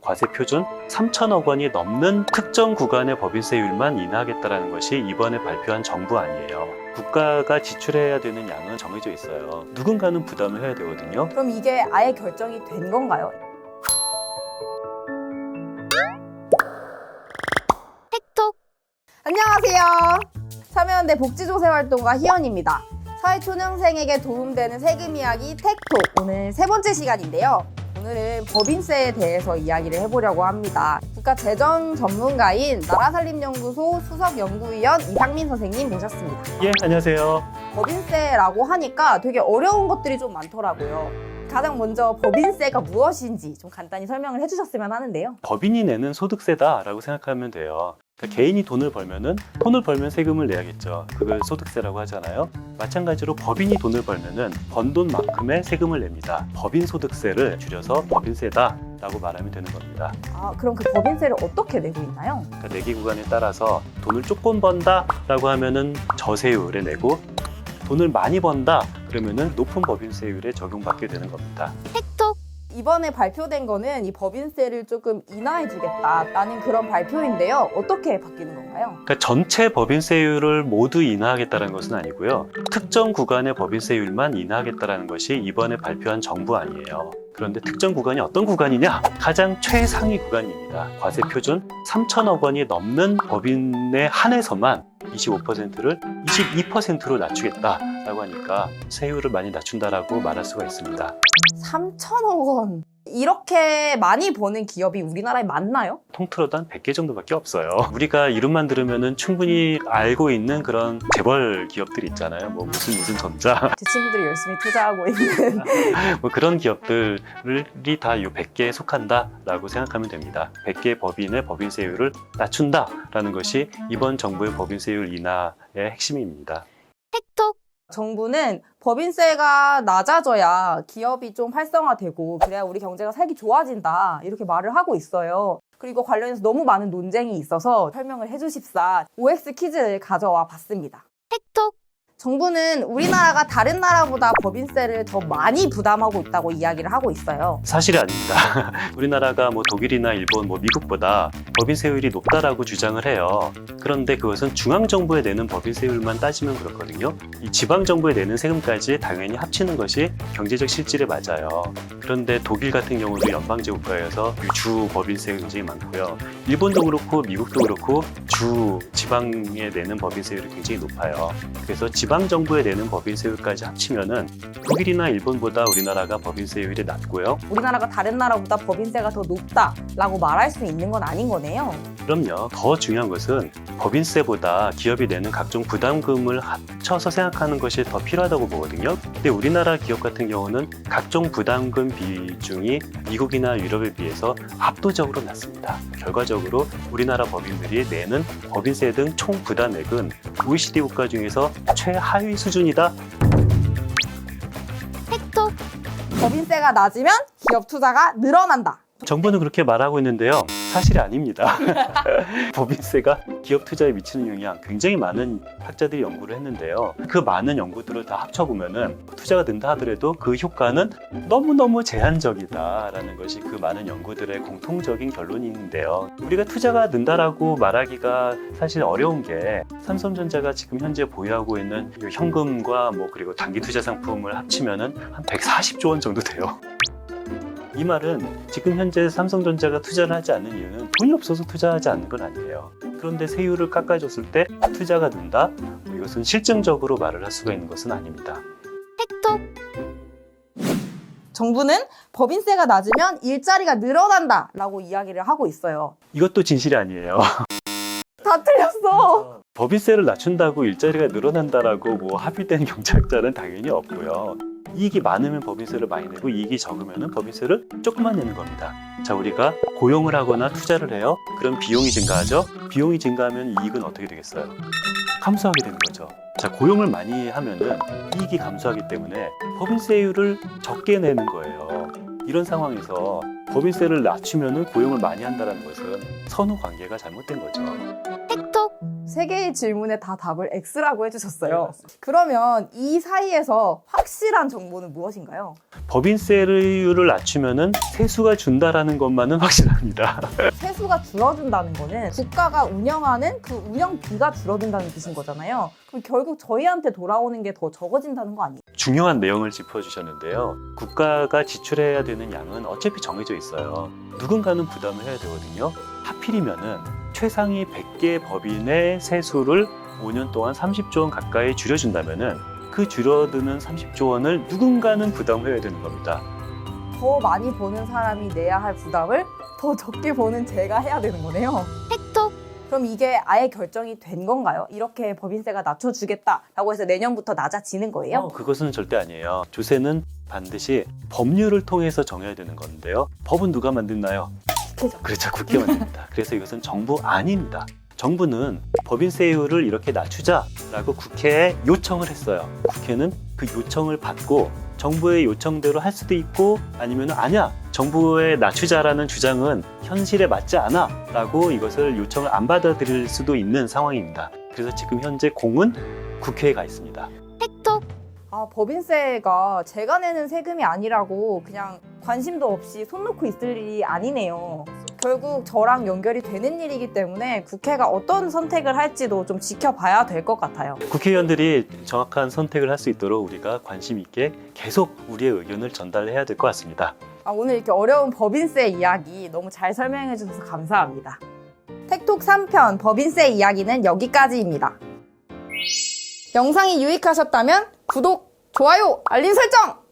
과세 표준 3천억 원이 넘는 특정 구간의 법인세율만 인하하겠다는 것이 이번에 발표한 정부안이에요. 국가가 지출해야 되는 양은 정해져 있어요. 누군가는 부담을 해야 되거든요. 그럼 이게 아예 결정이 된 건가요? 안녕하세요. 참여연대 복지조세활동가 희연입니다. 사회초년생에게 도움되는 세금 이야기 텍톡, 오늘 세 번째 시간인데요. 오늘은 법인세에 대해서 이야기를 해보려고 합니다. 국가재정전문가인 나라살림연구소 수석연구위원 이상민 선생님 모셨습니다. 예, 안녕하세요. 법인세라고 하니까 되게 어려운 것들이 좀 많더라고요. 가장 먼저 법인세가 무엇인지 좀 간단히 설명을 해주셨으면 하는데요. 법인이 내는 소득세다라고 생각하면 돼요. 그러니까 개인이 돈을 벌면 세금을 내야겠죠. 그걸 소득세라고 하잖아요. 마찬가지로 법인이 돈을 벌면은 번 돈만큼의 세금을 냅니다. 법인 소득세를 줄여서 법인세다라고 말하면 되는 겁니다. 그럼 그 법인세를 어떻게 내고 있나요? 그러니까 내기 구간에 따라서 돈을 조금 번다라고 하면은 저세율에 내고, 돈을 많이 번다 그러면은 높은 법인세율에 적용받게 되는 겁니다. 이번에 발표된 거는 이 법인세를 조금 인하해주겠다라는 그런 발표인데요. 어떻게 바뀌는 건가요? 그러니까 전체 법인세율을 모두 인하하겠다는 것은 아니고요. 특정 구간의 법인세율만 인하하겠다는 것이 이번에 발표한 정부안이에요. 그런데 특정 구간이 어떤 구간이냐? 가장 최상위 구간입니다. 과세 표준 3천억 원이 넘는 법인에 한해서만 25%를 22%로 낮추겠다라고 하니까 세율을 많이 낮춘다라고 말할 수가 있습니다. 3천억 원. 이렇게 많이 버는 기업이 우리나라에 많나요? 통틀어도 한 100개 정도밖에 없어요. 우리가 이름만 들으면 충분히 알고 있는 그런 재벌 기업들이 있잖아요. 뭐 무슨 전자. 제 친구들이 열심히 투자하고 있는. 뭐 그런 기업들이 다 이 100개에 속한다라고 생각하면 됩니다. 100개 법인의 법인세율을 낮춘다라는 것이 이번 정부의 법인세율 인하의 핵심입니다. 정부는 법인세가 낮아져야 기업이 좀 활성화되고 그래야 우리 경제가 살기 좋아진다 이렇게 말을 하고 있어요. 그리고 관련해서 너무 많은 논쟁이 있어서 설명을 해주십사 OX 퀴즈를 가져와 봤습니다. 정부는 우리나라가 다른 나라보다 법인세를 더 많이 부담하고 있다고 이야기를 하고 있어요. 사실이 아닙니다. 우리나라가 뭐 독일이나 일본, 미국보다 법인세율이 높다라고 주장을 해요. 그런데 그것은 중앙정부에 내는 법인세율만 따지면 그렇거든요. 이 지방정부에 내는 세금까지 당연히 합치는 것이 경제적 실질에 맞아요. 그런데 독일 같은 경우도 연방제 국가여서 주 법인세가 굉장히 많고요. 일본도 그렇고 미국도 그렇고 지방에 내는 법인세율이 굉장히 높아요. 그래서 지방정부에 내는 법인세율까지 합치면은 독일이나 일본보다 우리나라가 법인세율이 낮고요. 우리나라가 다른 나라보다 법인세가 더 높다라고 말할 수 있는 건 아닌 거네요. 그럼요. 더 중요한 것은 법인세보다 기업이 내는 각종 부담금을 합쳐서 생각하는 것이 더 필요하다고 보거든요. 근데 우리나라 기업 같은 경우는 각종 부담금 비중이 미국이나 유럽에 비해서 압도적으로 낮습니다. 결과적으로 우리나라 법인들이 내는 법인세 등 총 부담액은 OECD 국가 중에서 최하위 수준이다. 법인세가 낮으면 기업 투자가 늘어난다. 정부는 그렇게 말하고 있는데요. 사실이 아닙니다. 법인세가 기업 투자에 미치는 영향, 굉장히 많은 학자들이 연구를 했는데요. 그 많은 연구들을 다 합쳐보면은 투자가 는다 하더라도 그 효과는 너무너무 제한적이다라는 것이 그 많은 연구들의 공통적인 결론인데요. 우리가 투자가 는다라고 말하기가 사실 어려운 게, 삼성전자가 지금 현재 보유하고 있는 현금과 그리고 단기 투자 상품을 합치면은 한 140조 원 정도 돼요. 이 말은 지금 현재 삼성전자가 투자를 하지 않는 이유는 돈이 없어서 투자하지 않는 건 아니에요. 그런데 세율을 깎아줬을 때 투자가 는다? 이것은 실증적으로 말을 할 수가 있는 것은 아닙니다. 정부는 법인세가 낮으면 일자리가 늘어난다라고 이야기를 하고 있어요. 이것도 진실이 아니에요. 다 틀렸어. 법인세를 낮춘다고 일자리가 늘어난다라고 합의된 경제학자는 당연히 없고요. 이익이 많으면 법인세를 많이 내고 이익이 적으면 법인세를 조금만 내는 겁니다. 자, 우리가 고용을 하거나 투자를 해요. 그럼 비용이 증가하죠. 비용이 증가하면 이익은 어떻게 되겠어요? 감소하게 되는 거죠. 자, 고용을 많이 하면은 이익이 감소하기 때문에 법인세율을 적게 내는 거예요. 이런 상황에서 법인세를 낮추면 고용을 많이 한다는 것은 선후 관계가 잘못된 거죠. 세 개의 질문에 다 답을 X라고 해주셨어요. 그러면 이 사이에서 확실한 정보는 무엇인가요? 법인세율을 낮추면은 세수가 준다라는 것만은 확실합니다. 세수가 줄어든다는 거는 국가가 운영하는 그 운영비가 줄어든다는 뜻인 거잖아요. 그럼 결국 저희한테 돌아오는 게 더 적어진다는 거 아니에요? 중요한 내용을 짚어주셨는데요. 국가가 지출해야 되는 양은 어차피 정해져 있어요. 누군가는 부담을 해야 되거든요. 하필이면은 최상위 100개 법인의 세수를 5년 동안 30조 원 가까이 줄여준다면은 그 줄어드는 30조 원을 누군가는 부담을 해야 되는 겁니다. 더 많이 버는 사람이 내야 할 부담을 더 적게 버는 제가 해야 되는 거네요. 팩톡. 그럼 이게 아예 결정이 된 건가요? 이렇게 법인세가 낮춰주겠다라고 해서 내년부터 낮아지는 거예요? 그것은 절대 아니에요. 조세는 반드시 법률을 통해서 정해야 되는 건데요. 법은 누가 만드나요? 국회죠. 그렇죠. 국회가 만듭니다. 그래서 이것은 정부 안입니다. 정부는 법인세율을 이렇게 낮추자라고 국회에 요청을 했어요. 국회는 그 요청을 받고 정부의 요청대로 할 수도 있고 아니면 아니야 정부의 낮추자라는 주장은 현실에 맞지 않아 라고 이것을 요청을 안 받아들일 수도 있는 상황입니다. 그래서 지금 현재 공은 국회에 가 있습니다. 팩톡. 아, 법인세가 제가 내는 세금이 아니라고 그냥 관심도 없이 손 놓고 있을 일이 아니네요. 결국 저랑 연결이 되는 일이기 때문에 국회가 어떤 선택을 할지도 좀 지켜봐야 될 것 같아요. 국회의원들이 정확한 선택을 할 수 있도록 우리가 관심 있게 계속 우리의 의견을 전달해야 될 것 같습니다. 아, 오늘 이렇게 어려운 법인세 이야기 너무 잘 설명해 주셔서 감사합니다. 텍톡 3편 법인세 이야기는 여기까지입니다. 영상이 유익하셨다면 구독, 좋아요, 알림 설정!